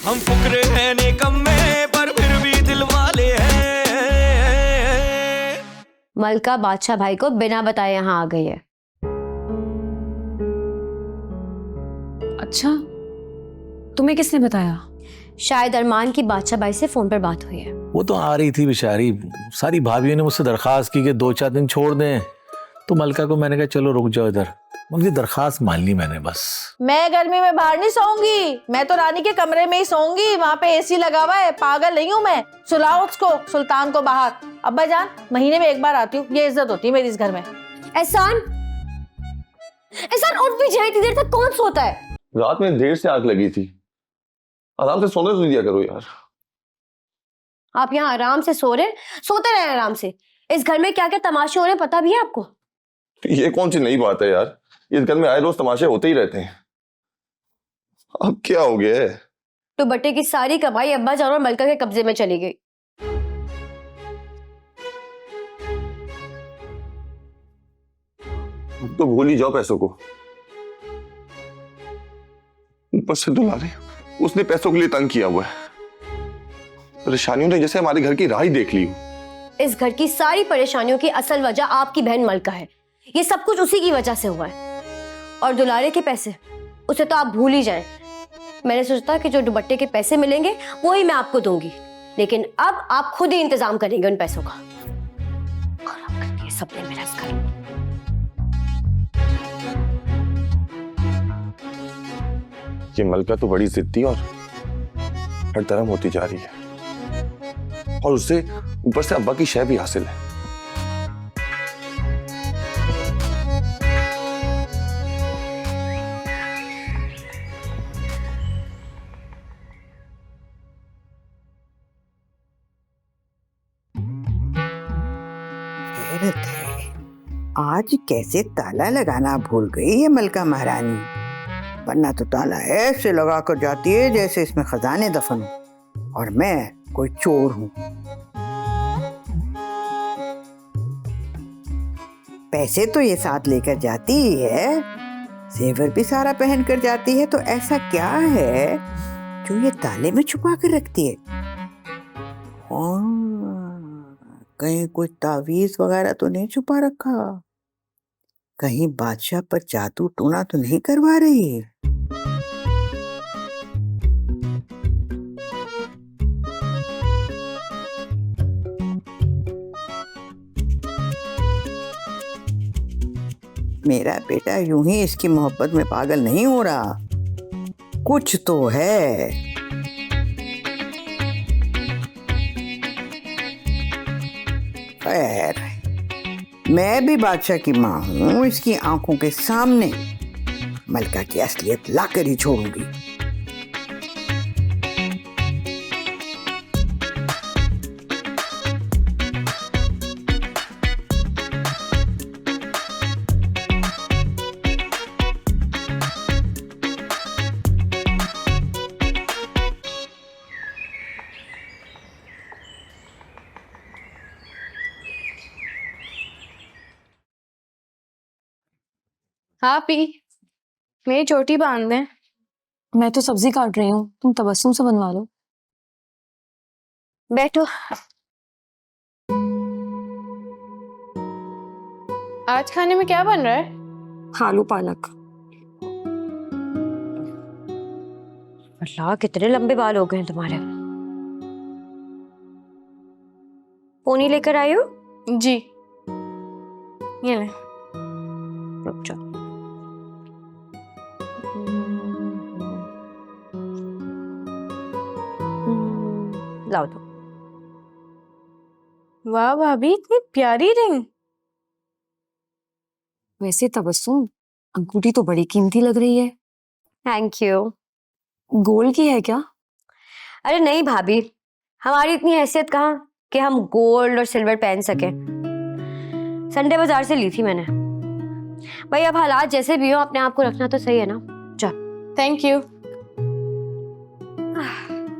हम फुकरे हैं निकम्मे पर फिर भी दिल वाले हैं। मलका बादशाह भाई को बिना बताए यहाँ आ गई है। अच्छा, तुम्हें किसने बताया? शायद अरमान की बादशाह भाई से फोन पर बात हुई है। वो तो आ रही थी बेचारी, सारी भाभियों ने मुझसे दरखास्त की कि 2-4 दिन छोड़ दें, तो मलका को मैंने कहा चलो रुक जाओ इधर। उनकी दरखास्त मान ली मैंने बस। मैं गर्मी में बाहर नहीं सोऊंगी, मैं तो रानी के कमरे में ही सोऊंगी, वहाँ पे एसी लगा हुआ है, पागल नहीं हूँ मैं। सुलाओ उसको, सुल्तान को बाहर। अब्बा जान, महीने में एक बार आती हूँ, ये इज्जत होती है मेरी इस घर में। एहसान, एहसान उठ भी जाए, इतनी देर तक कौन सोता है? रात में देर से आग लगी थी, आराम से सोने तो दिया करो यार। आप यहाँ आराम से सो रहे, सोते रहे आराम से। इस घर में क्या क्या तमाशे हो रहे पता भी है आपको? ये कौन सी नई बात है यार, इस घर में आए रोज तमाशे होते ही रहते हैं। अब क्या हो गया है? तो बट्टे की सारी कमाई अब्बा जान और मलका के कब्जे में चली गई। तो भूल ही जाओ पैसों को। ऊपर से दुलारे, उसने पैसों के लिए तंग किया हुआ है। परेशानियों ने जैसे हमारे घर की राह ही देख ली। इस घर की सारी परेशानियों की असल वजह आपकी बहन मलका है। ये सब कुछ उसी की वजह से हुआ है। और दुलारे के पैसे, उसे तो आप भूल ही जाएं। मैंने सोचा कि जो दुपट्टे के पैसे मिलेंगे वो ही मैं आपको दूंगी, लेकिन अब आप खुद ही इंतजाम करेंगे उन पैसों का। खराब कर दिया सबने मेरा इस घर। ये मलका तो बड़ी जिद्दी और हर तरह होती जा रही है, और उससे ऊपर से अब्बा की शय भी हासिल है। आज कैसे ताला लगाना भूल गई है मलका महारानी, वरना तो ताला ऐसे लगा कर जाती है जैसे इसमें खजाने दफन हो और मैं कोई चोर हूं। पैसे तो ये साथ लेकर जाती ही है, जेवर भी सारा पहन कर जाती है, तो ऐसा क्या है जो ये ताले में छुपा कर रखती है? कहीं कोई तावीज वगैरह तो नहीं छुपा रखा? कहीं बादशाह पर जादू टोना तो नहीं करवा रही? मेरा बेटा यूं ही इसकी मोहब्बत में पागल नहीं हो रहा, कुछ तो है। खैर, मैं भी बादशाह की माँ हूँ, इसकी आंखों के सामने मलका की असलियत लाकर ही छोड़ूंगी। हाँ पी, मेरी चोटी बांध दें। मैं तो सब्जी काट रही हूँ, तुम तबस्सुम से बनवा लो। बैठो। आज खाने में क्या बन रहा है? आलू पालक। अल्लाह, कितने लंबे बाल हो गए हैं तुम्हारे। पोनी लेकर आई हो? जी, ये ले। रुक जाओ। लाओ दो। वाह भाभी, इतनी प्यारी रिंग। वैसे तबस्सुम, अंगूठी तो बड़ी कीमती लग रही है। Thank you. गोल्ड की है क्या? अरे नहीं भाभी, हमारी इतनी हैसियत कहाँ कि हम गोल्ड और सिल्वर पहन सके। संडे बाजार से ली थी मैंने। भाई अब हालात जैसे भी हो, अपने आप को रखना तो सही है ना। चल। Thank you.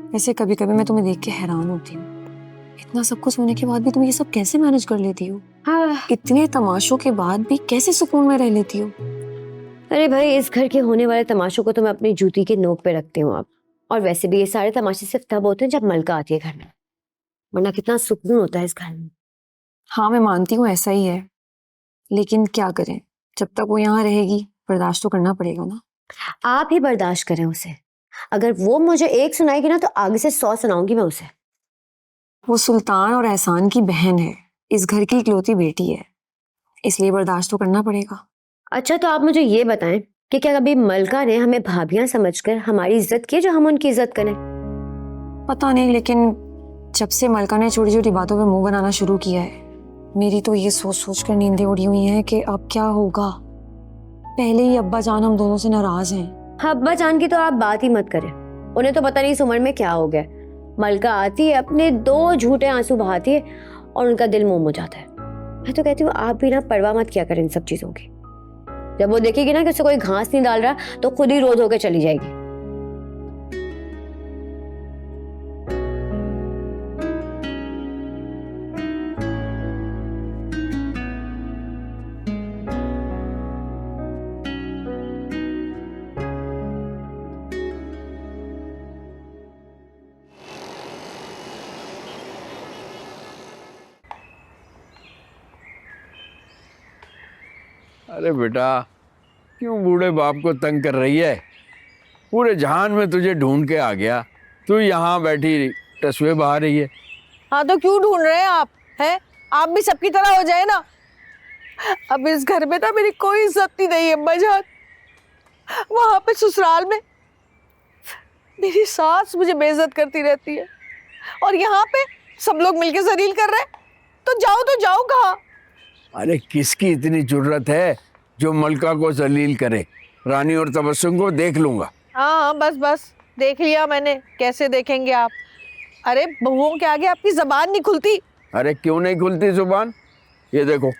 वैसे कभी कभी मैं तुम्हें देख के हैरान होती हूँ, इतना सब कुछ होने के बाद भी तुम ये सब कैसे मैनेज कर लेती हो? हाँ। इतने तमाशों के बाद भी कैसे सुकून में रह लेती हो? अरे भाई, इस घर के होने वाले तमाशों को तो मैं अपनी जूती के नोक पे रखती हूँ। अब और वैसे भी ये सारे तमाशे सिर्फ तब होते हैं जब मलका आती है घर में, वरना कितना सुकून होता है इस घर में। हाँ मैं मानती हूँ ऐसा ही है, लेकिन क्या करें, जब तक वो यहाँ रहेगी बर्दाश्त तो करना पड़ेगा ना। आप ही बर्दाश्त करें उसे। अगर वो मुझे एक सुनाएगी ना तो आगे से 100 सुनाऊंगी मैं उसे। वो सुल्तान और एहसान की बहन है, इस घर की इकलौती बेटी है, इसलिए बर्दाश्त तो करना पड़ेगा। अच्छा तो आप मुझे ये बताएं कि क्या कभी मलका ने हमें भाभियां समझकर हमारी इज्जत की, जो हम उनकी इज्जत करें? पता नहीं, लेकिन जब से मलका ने छोटी छोटी बातों पे मुंह बनाना शुरू किया है, मेरी तो ये सोच सोच कर नींदें उड़ी हुई हैं कि अब क्या होगा। पहले ही अब्बा जान हम दोनों से नाराज हैं। अब्बा जान की तो आप बात ही मत करें, उन्हें तो पता नहीं इस उम्र में क्या हो गया। मलका आती है, अपने 2 झूठे आंसू बहाती है और उनका दिल मोम हो जाता है। मैं तो कहती हूँ आप भी ना परवाह मत किया करें इन सब चीजों की। जब वो देखेगी ना कि उसे कोई घास नहीं डाल रहा तो खुद ही रोज होकर चली जाएगी। अरे बेटा, क्यों बूढ़े बाप को तंग कर रही है? पूरे जहान में तुझे ढूंढ के आ गया, तू यहाँ बैठी तस्वीर बहा रही है। हाँ तो क्यों ढूंढ रहे हैं आप? हैं आप भी सबकी तरह हो जाए ना। अब इस घर में ना मेरी कोई इज्जत नहीं रही अम्मा जान। वहां पे ससुराल में मेरी सास मुझे बेइज्जत करती रहती है और यहाँ पे सब लोग मिलके जलील कर रहे हैं। तो जाओ कहाँ? अरे किसकी इतनी जुर्रत है जो मलका को जलील करे? रानी और तबस्सुम को देख लूंगा। हाँ बस देख लिया मैंने। कैसे देखेंगे आप? अरे बहुओं के आगे आपकी जबान नहीं खुलती। अरे क्यों नहीं खुलती जुबान? ये देखो,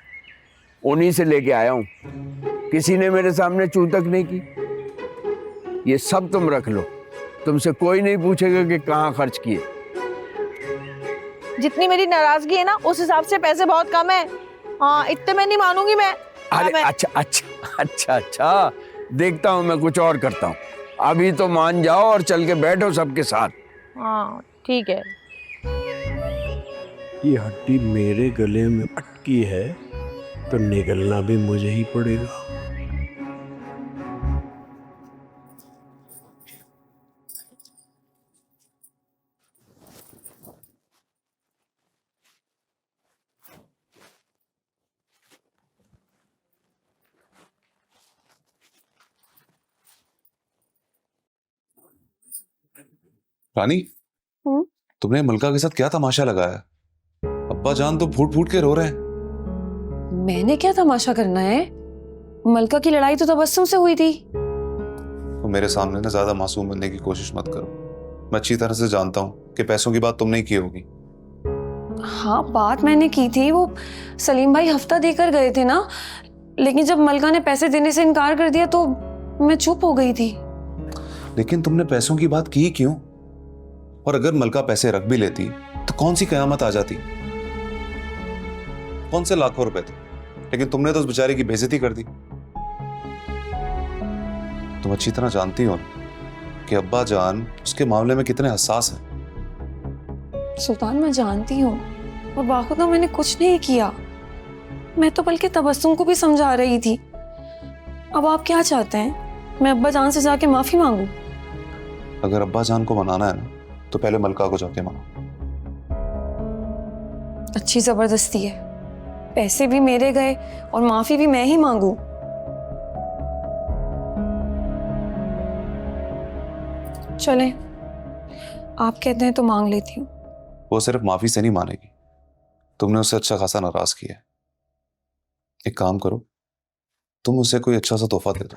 उन्हीं से लेके आया हूँ, किसी ने मेरे सामने चू तक नहीं की। ये सब तुम रख लो, तुमसे कोई नहीं पूछेगा कि कहाँ खर्च किए। जितनी मेरी नाराजगी है ना उस हिसाब से पैसे बहुत कम है। हाँ इतने में नहीं मानूंगी मैं। अरे अच्छा, देखता हूँ मैं कुछ और करता हूँ। अभी तो मान जाओ और चल के बैठो सबके साथ। हाँ ठीक है। ये हड्डी मेरे गले में अटकी है तो निगलना भी मुझे ही पड़ेगा। रानी, तुमने मलका के साथ क्या तमाशा लगाया? अब्बा जान तो फूट फूट के रो रहे हैं। मैंने क्या तमाशा करना है? मलका की लड़ाई तो तबस्सुम से हुई थी। तो मेरे सामने ना ज्यादा मासूम बनने की कोशिश मत करो। मैं अच्छी तरह से जानता हूँ कि पैसों की बात तुमने ही की होगी। हाँ बात मैंने की थी, वो सलीम भाई हफ्ता देकर गए थे ना, लेकिन जब मलका ने पैसे देने से इनकार कर दिया तो मैं चुप हो गई थी। लेकिन तुमने पैसों की बात की क्यों? और अगर मलका पैसे रख भी लेती तो कौन सी कयामत आ जाती? कौन से लाखों रुपए थे, लेकिन तुमने तो उस बेचारे की बेइज्जती कर दी। तुम अच्छी तरह जानती हो कि अब्बा जान उसके मामले में कितने हसास हैं। सुल्तान मैं जानती हूँ, और बाखुदा मैंने कुछ नहीं किया। मैं तो बल्कि तबस्सुम को भी समझा रही थी। अब आप क्या चाहते हैं, मैं अब्बा जान से जाके माफी मांगू? अगर अब्बा जान को मनाना है ना तो पहले मलका को जाके मनाओ। अच्छी जबरदस्ती है, पैसे भी मेरे गए और माफी भी मैं ही मांगू? चले, आप कहते हैं तो मांग लेती हूँ। वो सिर्फ माफी से नहीं मानेगी, तुमने उससे अच्छा खासा नाराज किया है। एक काम करो, तुम उसे कोई अच्छा सा तोहफा दे दो।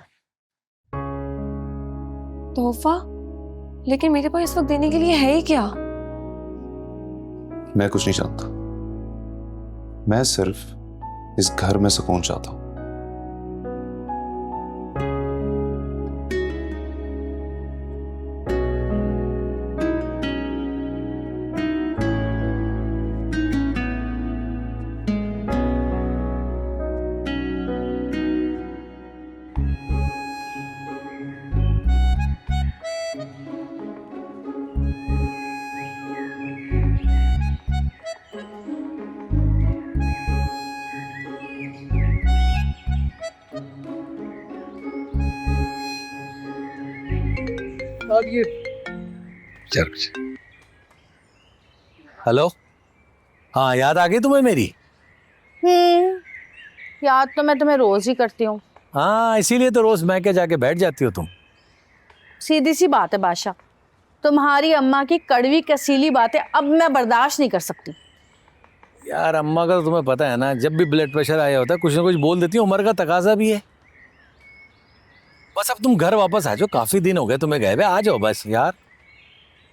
तोहफा? लेकिन मेरे पास इस वक्त देने के लिए है ही क्या? मैं कुछ नहीं चाहता, मैं सिर्फ इस घर में सुकून चाहता हूं। चल हेलो, हाँ याद आ गई तुम्हें मेरी? याद तो मैं तुम्हें रोज ही करती हूँ। हाँ इसीलिए तो रोज मैं के जाके बैठ जाती हो तुम। सीधी सी बात है बादशाह, तुम्हारी अम्मा की कड़वी कसीली बातें अब मैं बर्दाश्त नहीं कर सकती। यार अम्मा का तो तुम्हें पता है ना, जब भी ब्लड प्रेशर आया होता है कुछ ना कुछ बोल देती है, उम्र का तकाजा भी है। बस अब तुम घर वापस आ जाओ, काफी दिन हो गए तुम्हें गए हुए, आ जाओ बस यार।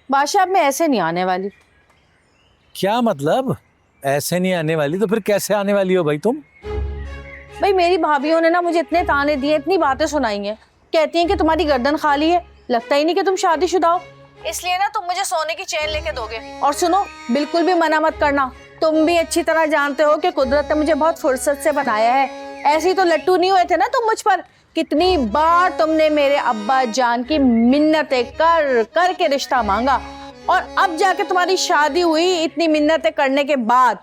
बादशाह अब मैं ऐसे नहीं आने वाली। क्या मतलब ऐसे नहीं आने वाली? तो फिर कैसे आने वाली हो भाई तुम? भाई मेरी भाभीयों ने ना मुझे इतने ताने दिए, इतनी बातें सुनाई हैं, कहती हैं कि तुम्हारी गर्दन खाली है, लगता ही नहीं कि तुम शादीशुदा हो, इसलिए ना तुम मुझे सोने की चेन लेके दोगे। और सुनो, बिल्कुल भी मना मत करना, तुम भी अच्छी तरह जानते हो कि कुदरत ने मुझे बहुत फुर्सत से बनाया है। ऐसे ही तो लट्टू नहीं हुए थे ना तुम मुझ पर। कितनी बार तुमने मेरे अब्बा जान की मिन्नतें कर कर के रिश्ता मांगा, और अब जाके तुम्हारी शादी हुई इतनी मिन्नतें करने के बाद।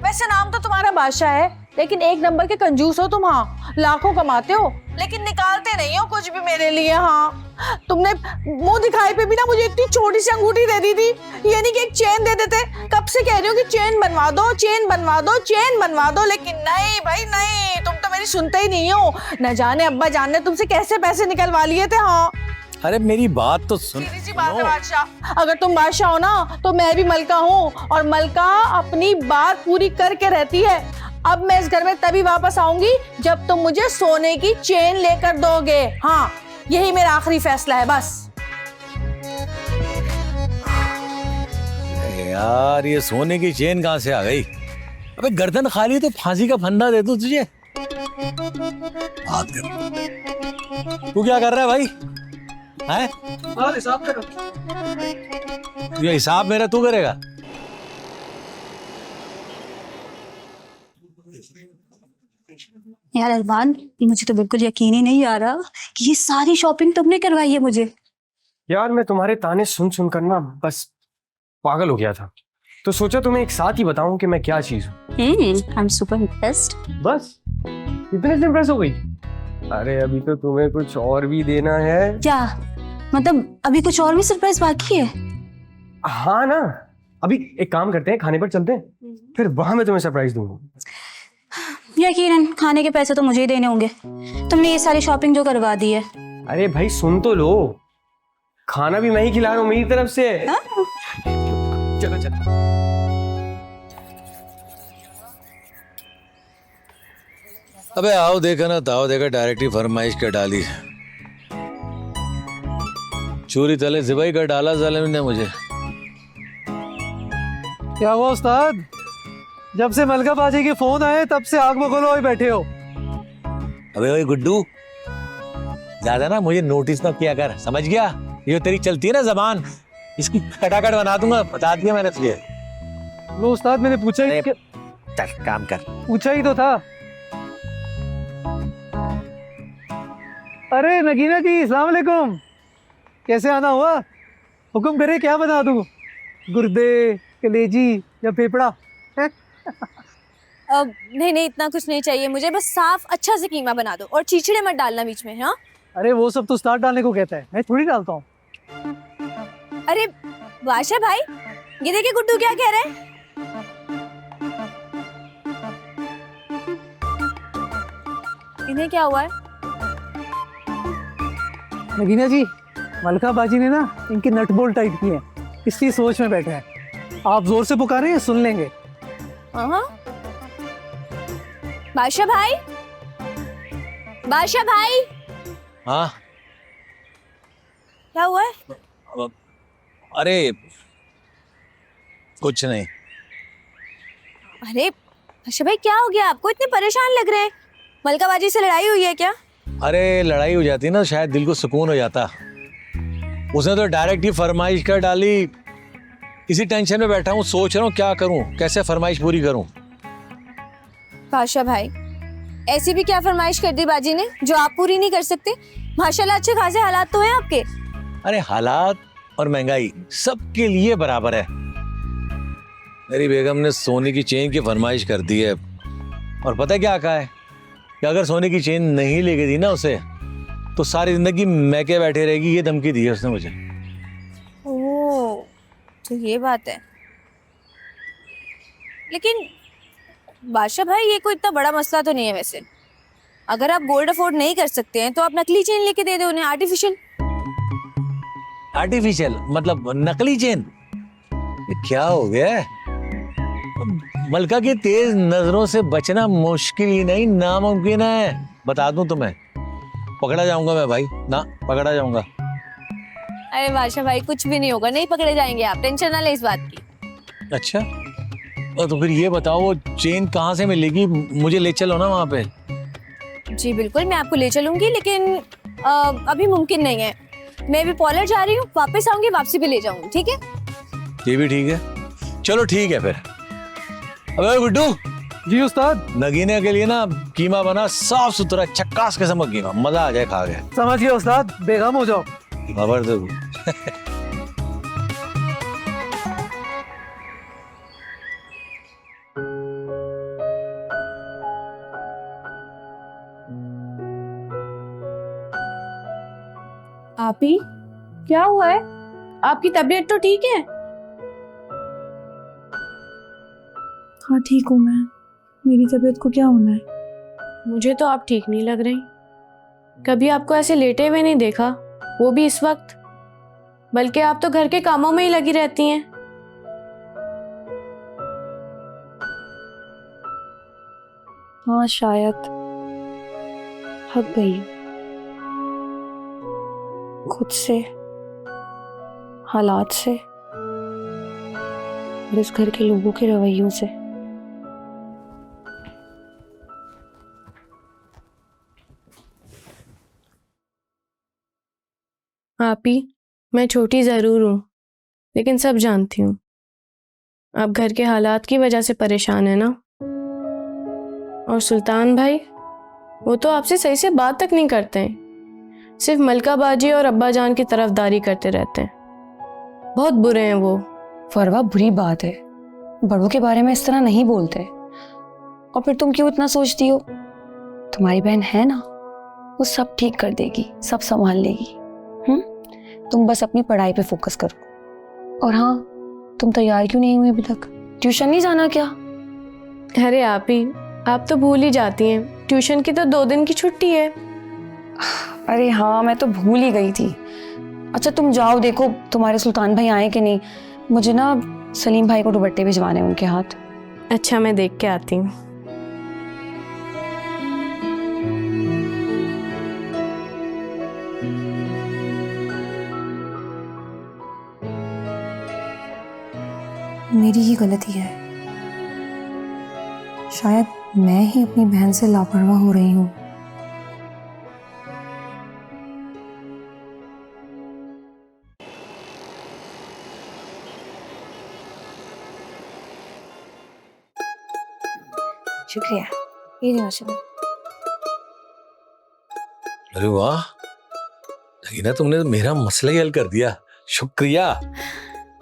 वैसे नाम तो तुम्हारा बादशाह है, लेकिन एक नंबर के कंजूस हो तुम। हाँ, लाखों कमाते हो लेकिन निकालते नहीं हो कुछ भी मेरे लिए। हाँ, तुमने मुंह दिखाई पे भी ना मुझे इतनी छोटी सी अंगूठी दे दी थी, ये नहीं कि एक चेन दे देते। कब से कह रही हो कि चेन बनवा दो, चेन बनवा दो, चेन बनवा दो, लेकिन नहीं भाई नहीं, तुम तो मेरी सुनते ही नहीं हो। न जाने अब्बा जान ने तुमसे कैसे पैसे निकलवा लिए थे। हाँ, अरे मेरी बात तो सुन। सीधी सी बात है बादशाह, अगर तुम बादशाह हो ना तो मैं भी मलका हूँ, और मलका अपनी बात पूरी करके रहती है। अब मैं इस घर में तभी वापस आऊंगी जब तुम मुझे सोने की चेन लेकर दोगे। हाँ, यही मेरा आखिरी फैसला है बस। यार ये सोने की चेन कहाँ से आ गई? अबे गर्दन खाली तो फांसी का फंदा दे दूं तुझे। बात कर, तू क्या कर रहा है भाई? हैं? हिसाब करो। ये हिसाब मेरा तू करेगा? यार अरमान, मुझे तो बिल्कुल यकीन ही नहीं आ रहा कि ये सारी शॉपिंग तुमने करवाई है मुझे। यार मैं तुम्हारे ताने सुन सुन कर ना बस पागल हो गया था, तो सोचा तुम्हें एक साथ ही बताऊं कि मैं क्या चीज हूँ। I am super impressed. बस इतने से इम्प्रेस हो गई? अरे अभी तो तुम्हें कुछ और भी देना है। क्या मतलब अभी कुछ और भी सरप्राइज बाकी है? हाँ ना, अभी एक काम करते हैं, खाने पर चलते हैं, फिर वहां मैं तुम्हें सरप्राइज दूंगा। यकीनन खाने के पैसे तो मुझे ही देने होंगे, तुमने ये सारी शॉपिंग जो करवा दी है। अरे भाई सुन तो लो, खाना भी मैं ही खिला रहा हूँ मेरी तरफ से। चलो चलो। अबे आओ देखा ना ताओ देखा, डायरेक्ट ही फरमाइश कर डाली। चोरी तले जिबाई कर डाला जालिम ने मुझे। क्या हुआ उस्ताद? जब से मलका बाजी के फोन आए तब से आग बगोलो ही बैठे हो। अबे ओए गुड्डू, ज्यादा ना मुझे नोटिस ना किया कर, समझ गया? ये तेरी चलती है ना जबान, इसकी खटाखट बना दूंगा, बता दिया मैंने तुझे। वो उस्ताद मैंने पूछा ही कि... चल काम कर। पूछा ही तो था। अरे नगीना जी, अस्सलाम वालेकुम। कैसे आना हुआ? हुक्म करे क्या बना दूं? गुर्दे, कलेजी या फेफड़ा? नहीं नहीं, इतना कुछ नहीं चाहिए मुझे, बस साफ अच्छा से कीमा बना दो और चीचड़े मत डालना बीच में। हाँ, अरे वो सब तो उस्ताद डालने को कहता है, मैं थोड़ी डालता हूँ। अरे बादशाह भाई, ये देखिए गुड्डू क्या कह रहे हैं। इन्हें क्या हुआ है? नगीना जी, मलका बाजी ने ना इनके नट बोल्ट टाइट किए हैं, इसलिए सोच में बैठे हैं। आप जोर से पुकारें, सुन लेंगे। हाँ, बादशाह भाई, बादशाह भाई। हाँ क्या हुआ है? अरे कुछ नहीं। अरे बादशाह भाई, क्या हो गया आपको? इतने परेशान लग रहे हैं। मलका बाजी से लड़ाई हुई है क्या? अरे लड़ाई हो जाती ना शायद दिल को सुकून हो जाता। उसने तो डायरेक्ट ही फरमाइश कर डाली। इसी टेंशन में बैठा हूँ, सोच रहा हूँ क्या करूँ, कैसे फरमाइश पूरी करूँ। बादशाह भाई, ऐसी भी क्या फरमाइश कर दी बाजी ने जो आप पूरी नहीं कर सकते? माशाल्लाह अच्छे खासे हालात तो हैं आपके। अरे हालात और महंगाई सबके लिए बराबर है। मेरी बेगम ने सोने की चेन की फरमाइश कर दी है, और पता है क्या कहा है कि अगर सोने की चेन नहीं लेके दी ना उसे तो सारी जिंदगी मैके बैठे रहेगी, ये धमकी दी है उसने मुझे। ओह, तो ये बात है। लेकिन बादशाह भाई, ये कोई इतना बड़ा मसला तो नहीं है वैसे। अगर आप गोल्ड अफोर्ड नहीं कर सकते हैं तो आप नकली चेन लेके दे दो उन्हें, आर्टिफिशियल। आर्टिफिशियल मतलब नकली चेन? ये क्या हो गया? मलका की तेज नजरों से बचना मुश्किल ही नहीं, नामुमकिन है। बता दूं तुम्हें, पकड़ा जाऊंगा मैं भाई, ना पकड़ा जाऊंगा। अरे बादशाह भाई, कुछ भी नहीं होगा, नहीं पकड़े जाएंगे आप, टेंशन ना ले इस बात की। अच्छा, तो फिर ये बताओ वो चेन कहाँ से मिलेगी? मुझे ले चलो ना वहाँ पे। जी बिल्कुल, मैं आपको ले चलूंगी, लेकिन अभी मुमकिन नहीं है। मैं भी पॉलर जा रही हूँ, वापस आऊंगी, वापसी भी ले जाऊंगी, ठीक है? ये भी ठीक है, चलो ठीक है फिर। अबे गुड्डू। जी उस्ताद। नगीने के लिए ना कीमा बना, साफ सुथरा चक्कास किस्म का कीमा, मजा आ जाए खा के। समझ गया उस्ताद, बेगम हो जाओ। खबर दो। आप ही, क्या हुआ है? आपकी तबीयत तो ठीक है? हाँ ठीक हूँ मैं, मेरी तबीयत को क्या होना है? मुझे तो आप ठीक नहीं लग रही। कभी आपको ऐसे लेटे हुए नहीं देखा, वो भी इस वक्त। बल्कि आप तो घर के कामों में ही लगी रहती हैं। हाँ शायद थक गई, खुद से, हालात से और इस घर के लोगों के रवैयों से। आप ही, मैं छोटी ज़रूर हूँ, लेकिन सब जानती हूँ। आप घर के हालात की वजह से परेशान है ना। और सुल्तान भाई, वो तो आपसे सही से बात तक नहीं करते हैं, सिर्फ मलका बाजी और अब्बा जान की तरफदारी करते रहते हैं। बहुत बुरे हैं वो। फरवा, बुरी बात है, बड़ों के बारे में इस तरह नहीं बोलते। और फिर तुम क्यों इतना सोचती हो? तुम्हारी बहन है ना, वो सब ठीक कर देगी, सब संभाल लेगी। तुम बस अपनी पढ़ाई पे फोकस करो। और हाँ, तुम तैयार क्यों नहीं हुई अभी तक? ट्यूशन नहीं जाना क्या? अरे आप ही, आप तो भूल ही जाती हैं, ट्यूशन की तो 2 दिन की छुट्टी है। अरे हाँ, मैं तो भूल ही गई थी। अच्छा तुम जाओ, देखो तुम्हारे सुल्तान भाई आए कि नहीं। मुझे ना सलीम भाई को दुपट्टे भिजवाने उनके हाथ। अच्छा, मैं देख के आती हूँ। मेरी ही गलती है, शायद मैं ही अपनी बहन से लापरवाह हो रही हूँ। शुक्रिया, ये लो शुक्रिया। अरे वाह नगीना, तुमने तो मेरा मसला ही हल कर दिया, शुक्रिया।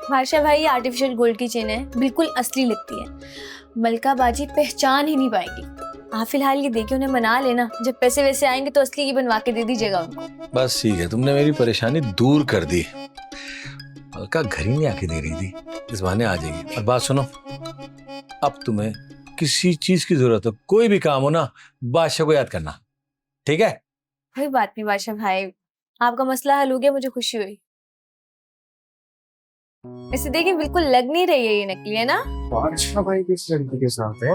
बादशाह भाई, ये आर्टिफिशियल गोल्ड की चेन है, बिल्कुल असली लगती है। मलका बाजी पहचान ही नहीं पाएंगी। आप फिलहाल ये देखिए, उन्हें मना लेना, जब पैसे वैसे आएंगे तो असली की बनवा के दे दीजिएगा उनको। बस ठीक है, तुमने मेरी परेशानी दूर कर दी। मलका घर ही नहीं आके दे रही थी, इस बहाने आ जाएगी। और बात सुनो, अब तुम्हें किसी चीज की जरूरत हो, कोई भी काम हो ना, बादशाह को याद करना, ठीक है? कोई बात नहीं बादशाह भाई, आपका मसला हल हो गया, मुझे खुशी हुई। वैसे देखिए, बिल्कुल लग नहीं रही है ये नकली, है ना? बादशाह भाई किस लड़की के साथ है?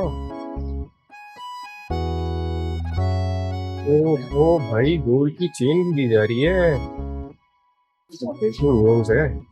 ओ भाई, गोल्ड की चेन भी दी जा रही है। देखिए वो है।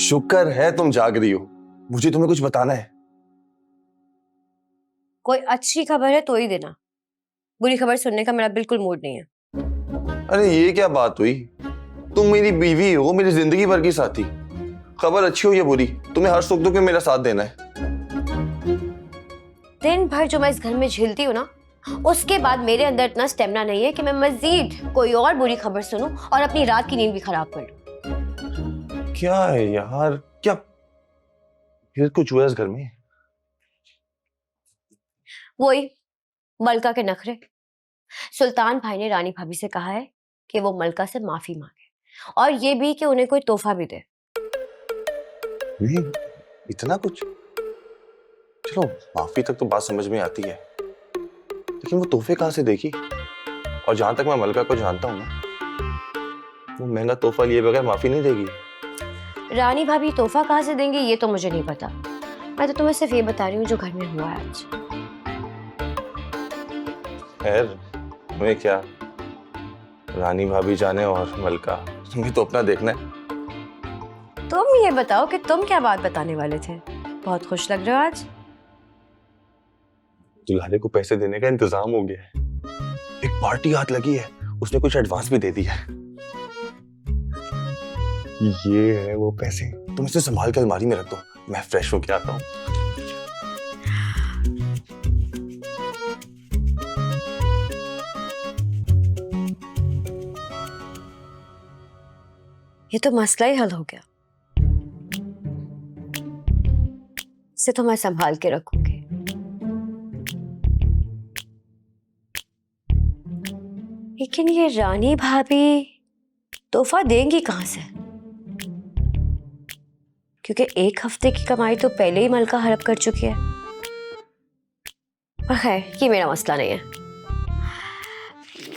शुक्र है तुम जाग रही हो, मुझे तुम्हें कुछ बताना है। कोई अच्छी खबर है तो ही देना, बुरी खबर सुनने का मेरा बिल्कुल मूड नहीं है। अरे ये क्या बात हुई, तुम मेरी बीवी हो, मेरी जिंदगी भर की साथी। खबर अच्छी हो या बुरी, तुम्हें हर सुख दुख में मेरा साथ देना है। दिन भर जो मैं इस घर में झेलती हूँ ना, उसके बाद मेरे अंदर इतना स्टेमिना नहीं है कि मैं मजीद कोई और बुरी खबर सुनूं और अपनी रात की नींद भी खराब कर लूं। क्या है यार, क्या फिर कुछ हुआ इस घर में? वही मलका के नखरे। सुल्तान भाई ने रानी भाभी से कहा है कि वो मलका से माफी मांगे और ये भी कि उन्हें कोई तोहफा भी दे। इतना कुछ? चलो माफी तक तो बात समझ में आती है, लेकिन वो तोहफे कहां से देगी? और जहां तक मैं मलका को जानता हूं ना, वो महंगा तोहफा लिए बगैर माफी नहीं देगी। रानी भाभी तोहफा कहाँ से देंगी ये तो मुझे नहीं पता, मैं तो तुम्हें सिर्फ ये बता रही हूँ जो घर में हुआ है आज। खैर तुम्हें क्या, रानी भाभी जाने और मलका, तुम्हें तो अपना देखना है। तुम ये बताओ कि तुम क्या बात बताने वाले थे, बहुत खुश लग रहे हो आज। दुल्हने को पैसे देने का इंतजाम हो गया है, एक पार्टी हाथ लगी है, उसने कुछ एडवांस भी दे दिया है। ये है वो पैसे, तुम इसे संभाल कर अलमारी में रख दो, मैं फ्रेश होके आता हूँ। ये तो मसला ही हल हो गया, इसे तो मैं संभाल के रखूंगी। लेकिन ये रानी भाभी तोहफा देंगी कहां से, क्योंकि एक हफ्ते की कमाई तो पहले ही मलका हड़प कर चुकी है। पर खैर ये मेरा मसला नहीं है,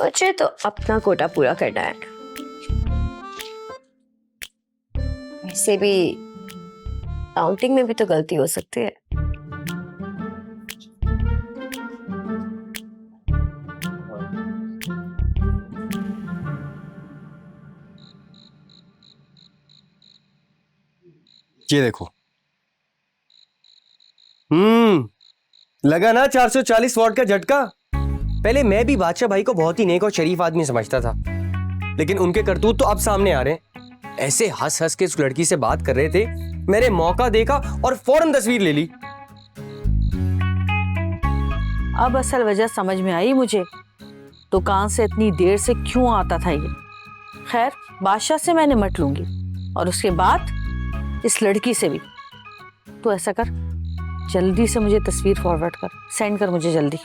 मुझे तो अपना कोटा पूरा करना है। वैसे भी काउंटिंग में भी तो गलती हो सकती है। ये देखो, लगा ना 440 वॉट का झटका। पहले मैं भी बादशाह भाई को बहुत ही नेक और शरीफ आदमी समझता था, लेकिन उनके करतूत तो अब सामने आ रहे हैं। ऐसे हंस हंस के उस लड़की से बात कर रहे थे, मैंने मौका देखा और फौरन तस्वीर ले ली। अब असल वजह समझ में आई मुझे, दुकान से इतनी देर से क्यों आता था ये। खैर बादशाह से मैं निमट लूंगी, और उसके बाद इस लड़की से भी। तो ऐसा कर, जल्दी से मुझे तस्वीर फॉरवर्ड कर, सेंड कर मुझे जल्दी।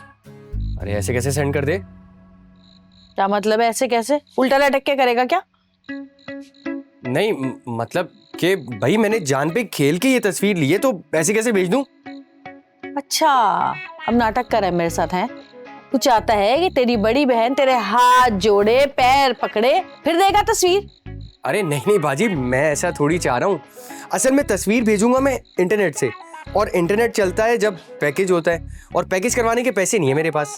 अरे ऐसे कैसे सेंड कर दे? क्या मतलब है ऐसे कैसे? उल्टा लटक के करेगा क्या? नहीं मतलब कि भाई मैंने जान पे खेल के ये तस्वीर ली है, तो ऐसे कैसे भेज दूं? अच्छा, अब नाटक कर रहा है मेरे साथ, है? तू चाहता है कि तेरी बड़ी बहन तेरे हाथ जोड़े पैर पकड़े फिर देगा तस्वीर? अरे नहीं नहीं बाजी, मैं ऐसा थोड़ी चाह रहा हूँ। असल में तस्वीर भेजूंगा मैं इंटरनेट से, और इंटरनेट चलता है जब पैकेज होता है, और पैकेज करवाने के पैसे नहीं है मेरे पास।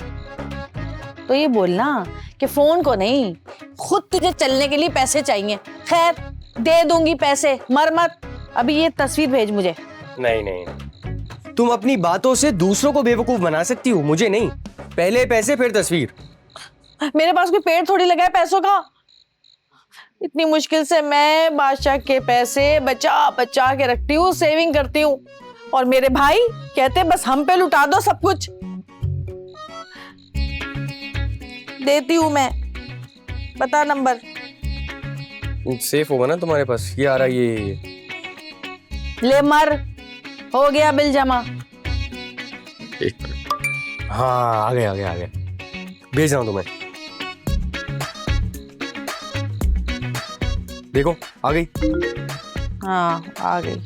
तो ये बोलना कि फोन को नहीं, खुद तुझे चलने के लिए पैसे चाहिए। खैर दे दूंगी पैसे, मर मत। अभी ये तस्वीर भेज मुझे। नहीं नहीं, तुम अपनी बातों से दूसरों को बेवकूफ बना सकती हो, मुझे नहीं। पहले पैसे फिर तस्वीर। मेरे पास कोई पेड़ थोड़ी लगा है पैसों का। इतनी मुश्किल से मैं बादशाह के पैसे बचा बचा के रखती हूँ, सेविंग करती हूँ, और मेरे भाई कहते बस हम पे लुटा दो सब कुछ। देती हूँ मैं, बता नंबर। सेफ होगा ना तुम्हारे पास? ये आ रहा, ये ले मर, हो गया बिल जमा। एक मिनट, हाँ आ गया आ गया आ गया, भेज रहा हूँ तुम्हें। देखो आ गई। हाँ आ गई।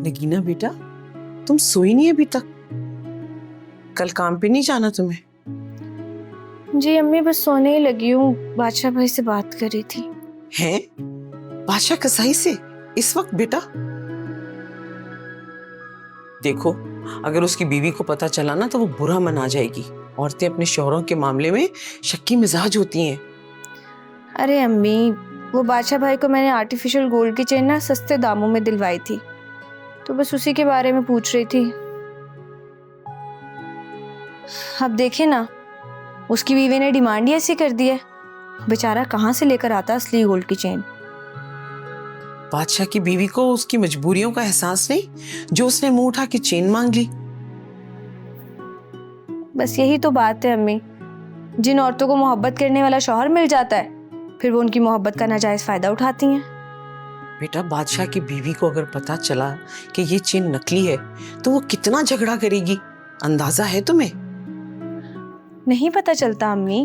नगीना बेटा, तुम सोई नहीं अभी तक? कल काम पे नहीं जाना तुम्हें? जी अम्मी, बस सोने ही लगी हूँ। बादशाह भाई से बात कर रही थी। हैं? बादशाह कसाई से इस वक्त बेटा? देखो, अगर उसकी बीवी को पता चला ना तो वो बुरा मना जाएगी। औरतें अपने शौहरों के मामले में शक्की मिजाज होती हैं। अरे अम्मी, वो बादशाह भाई को मैंने आर्टिफिशियल गोल्ड की चेन ना सस्ते दामों में दिलवाई थी, तो बस उसी के बारे में पूछ रही थी। अब देखे ना, उसकी बीवी ने डिमांड ही ऐसी कर दी है। बेचारा कहाँ से लेकर आता असली गोल्ड की चेन। बादशाह की बीवी को उसकी मजबूरियों का एहसास नहीं, जो उसने मुंह उठा के चेन मांग ली। बस यही तो बात है अम्मी, जिन औरतों को मोहब्बत करने वाला शौहर मिल जाता है, फिर वो उनकी मोहब्बत का नाजायज फायदा उठाती हैं। बेटा, बादशाह की बीवी को अगर पता चला कि ये चेन नकली है तो वो कितना झगड़ा करेगी, अंदाजा है तुम्हें? नहीं पता चलता अम्मी,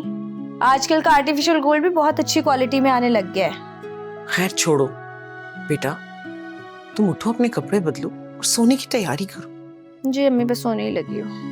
आजकल का आर्टिफिशियल गोल्ड भी बहुत अच्छी क्वालिटी में आने लग गया है। खैर छोड़ो बेटा, तुम उठो, अपने कपड़े बदलो और सोने की तैयारी करो। जी अम्मी, बस सोने ही लगी हूँ।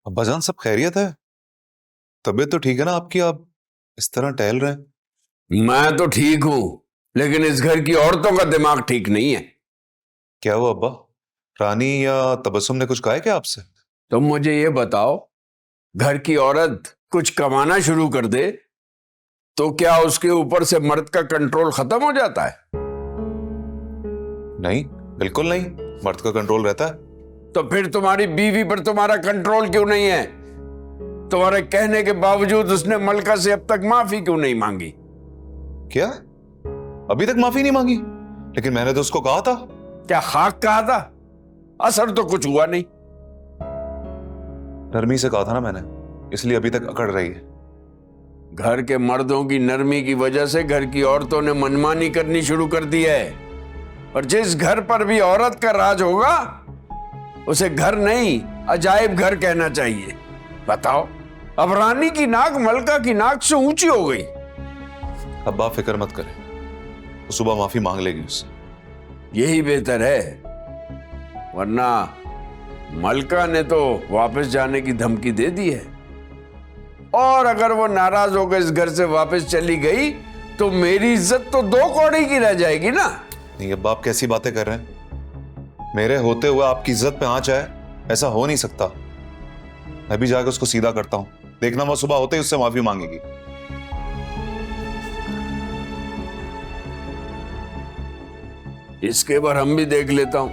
अब्बाजान, सब खैरियत है? तबीयत तो ठीक है ना आपकी? आप इस तरह टहल रहे हैं। मैं तो ठीक हूं, लेकिन इस घर की औरतों का दिमाग ठीक नहीं है। क्या हुआ अब्बा? रानी या तबस्सुम ने कुछ कहा है क्या आपसे? तुम मुझे ये बताओ, घर की औरत कुछ कमाना शुरू कर दे तो क्या उसके ऊपर से मर्द का कंट्रोल खत्म हो जाता है? नहीं, बिल्कुल नहीं, मर्द का कंट्रोल रहता है। तो फिर तुम्हारी बीवी पर तुम्हारा कंट्रोल क्यों नहीं है? तुम्हारे कहने के बावजूद उसने मलका से अब तक माफी क्यों नहीं मांगी? क्या? अभी तक माफी नहीं मांगी? लेकिन मैंने तो उसको कहा था। क्या खाक कहा था? असर तो कुछ हुआ नहीं। नरमी से कहा था ना मैंने, इसलिए अभी तक अकड़ रही है। घर के मर्दों की नरमी की वजह से घर की औरतों ने मनमानी करनी शुरू कर दी है। और जिस घर पर भी औरत का राज होगा उसे घर नहीं, अजायब घर कहना चाहिए। बताओ, अब रानी की नाक मलका की नाक से ऊंची हो गई। अब्बा फिक्र मत करें, वो सुबह माफी मांग लेगी उससे। यही बेहतर है, वरना मलका ने तो वापस जाने की धमकी दे दी है। और अगर वो नाराज होकर इस घर से वापस चली गई तो मेरी इज्जत तो 2 कौड़ी की रह जाएगी ना। नहीं अब्बा, आप कैसी बातें कर रहे हैं? मेरे होते हुए आपकी इज्जत पे आंच आए, ऐसा हो नहीं सकता। मैं भी जाकर उसको सीधा करता हूं, देखना वो सुबह होते ही उससे माफी मांगेगी। इसके बार हम भी देख लेता हूं।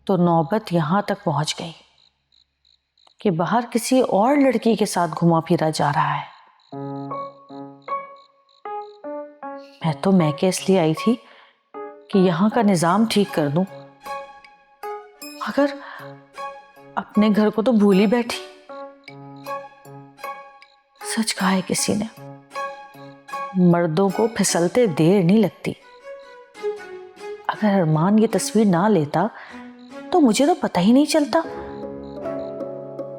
तो नौबत यहां तक पहुंच गई कि बाहर किसी और लड़की के साथ घुमा फिरा जा रहा है। मैं तो मैके इसलिए आई थी कि यहां का निजाम ठीक कर दूं, मगर अपने घर को तो भूल ही बैठी। सच कहा है किसी ने, मर्दों को फिसलते देर नहीं लगती। अगर अरमान ये तस्वीर ना लेता तो मुझे तो पता ही नहीं चलता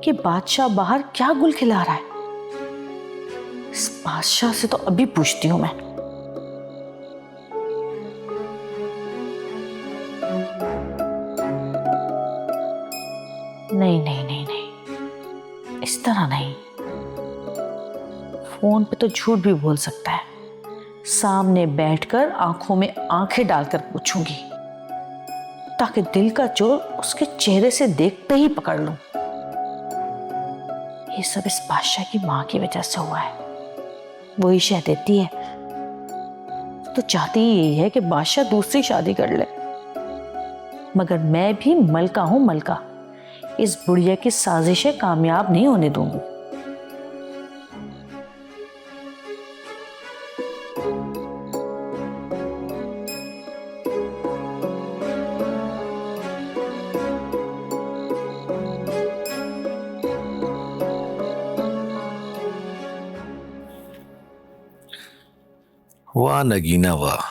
कि बादशाह बाहर क्या गुल खिला रहा है। इस बादशाह से तो अभी पूछती हूं मैं। नहीं नहीं नहीं नहीं, इस तरह नहीं। फोन पे तो झूठ भी बोल सकता है, सामने बैठकर आंखों में आंखें डालकर पूछूंगी, ताकि दिल का जोर उसके चेहरे से देखते ही पकड़ लूं। ये सब इस बादशाह की मां की वजह से हुआ है। वही शह देती है तो चाहती ही यही है कि बादशाह दूसरी शादी कर ले, मगर मैं भी मलका हूं, मलका। इस बुढ़िया की साजिशें कामयाब नहीं होने दूंगी। वाह नगीना वाह,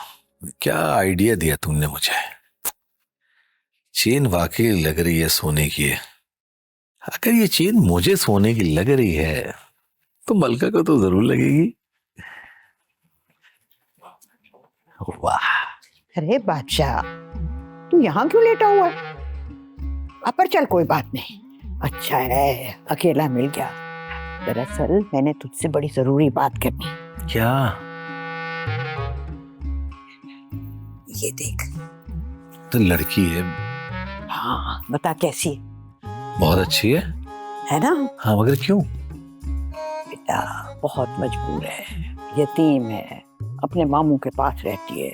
क्या आइडिया दिया तुमने मुझे। चेन वाकई लग रही है सोने की है। अगर ये चेन मुझे सोने की लग रही है तो मलका को तो जरूर लगेगी। वाह। अरे बादशाह, तू यहाँ क्यों लेटा हुआ है? पर चल कोई बात नहीं, अच्छा है अकेला मिल गया। दरअसल मैंने तुझसे बड़ी जरूरी बात करनी। क्या? ये देख। तो लड़की है। हाँ बता कैसी है? बहुत अच्छी है ना? हाँ मगर क्यों? बेटा बहुत मजबूर है, यतीम है, अपने मामू के पास रहती है।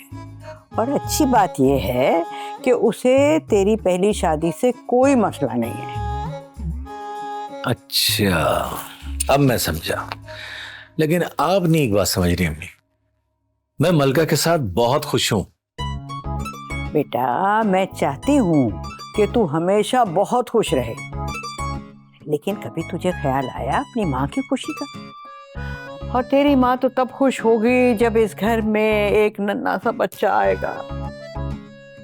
और अच्छी बात यह है कि उसे तेरी पहली शादी से कोई मसला नहीं है। अच्छा अब मैं समझा, लेकिन आप नहीं एक बात समझ रही अम्मी, मैं मलका के साथ बहुत खुश हूं। बेटा मैं चाहती हूँ कि तू हमेशा बहुत खुश रहे, लेकिन कभी तुझे ख्याल आया अपनी माँ की खुशी का? और तेरी माँ तो तब खुश होगी जब इस घर में एक नन्हा सा बच्चा आएगा।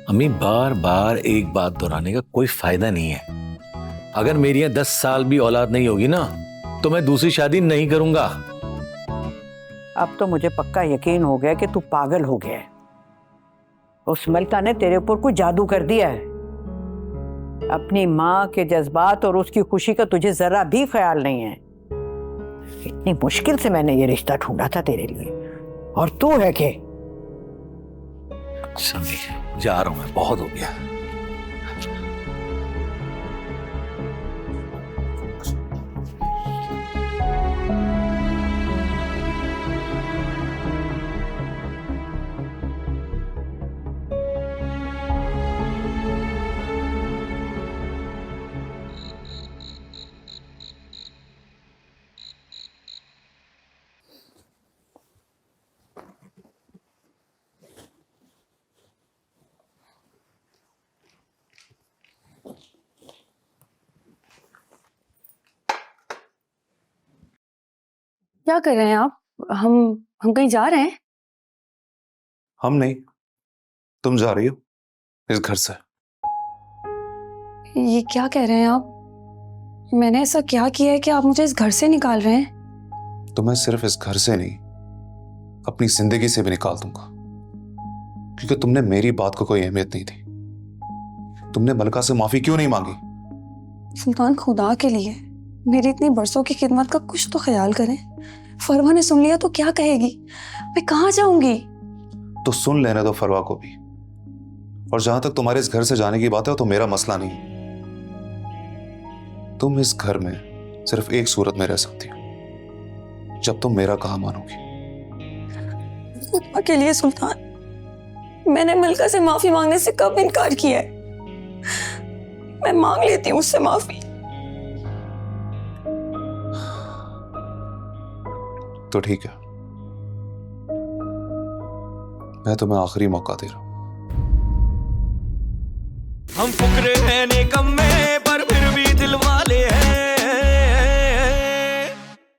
अम्मी बार बार एक बात दोहराने का कोई फायदा नहीं है। अगर मेरी यहाँ 10 साल भी औलाद नहीं होगी ना तो मैं दूसरी शादी नहीं करूंगा। अब तो मुझे पक्का यकीन हो गया कि तू पागल हो गया है। उस मलका ने तेरे ऊपर कोई जादू कर दिया है। अपनी माँ के जज्बात और उसकी खुशी का तुझे जरा भी ख्याल नहीं है। इतनी मुश्किल से मैंने ये रिश्ता ढूंढा था तेरे लिए, और तू है कि समझी, जा रहा हूं मैं, बहुत हो गया। क्या कर रहे हैं आप? हम कहीं जा रहे हैं? हम नहीं, तुम जा रही हो इस घर से। ये क्या कह रहे हैं आप? मैंने ऐसा क्या किया है कि आप मुझे इस घर से निकाल रहे हैं? तो मैं सिर्फ इस घर से नहीं, अपनी जिंदगी से भी निकाल दूंगा, क्योंकि तुमने मेरी बात को कोई अहमियत नहीं दी। तुमने मलका से माफी क्यों नहीं मांगी? सुल्तान खुदा के लिए मेरी इतनी बरसों की खिदमत का कुछ तो ख्याल करें। फरवा ने सुन लिया तो क्या कहेगी? मैं कहाँ जाऊंगी? तो सुन लेने दो फरवा को भी। और जहां तक तुम्हारे इस घर से जाने की बात है तो मेरा मसला नहीं। तुम इस घर में सिर्फ एक सूरत में रह सकती हो, जब तुम मेरा कहा मानोगी। खुदा के लिए सुल्तान, मैंने मलका से माफी मांगने से कब इनकार किया है? मैं मांग लेती हूँ उससे माफी। तो ठीक है, मैं तुम्हें आखिरी मौका दे रहा हूं। हम फुकरे हैं निकम्मे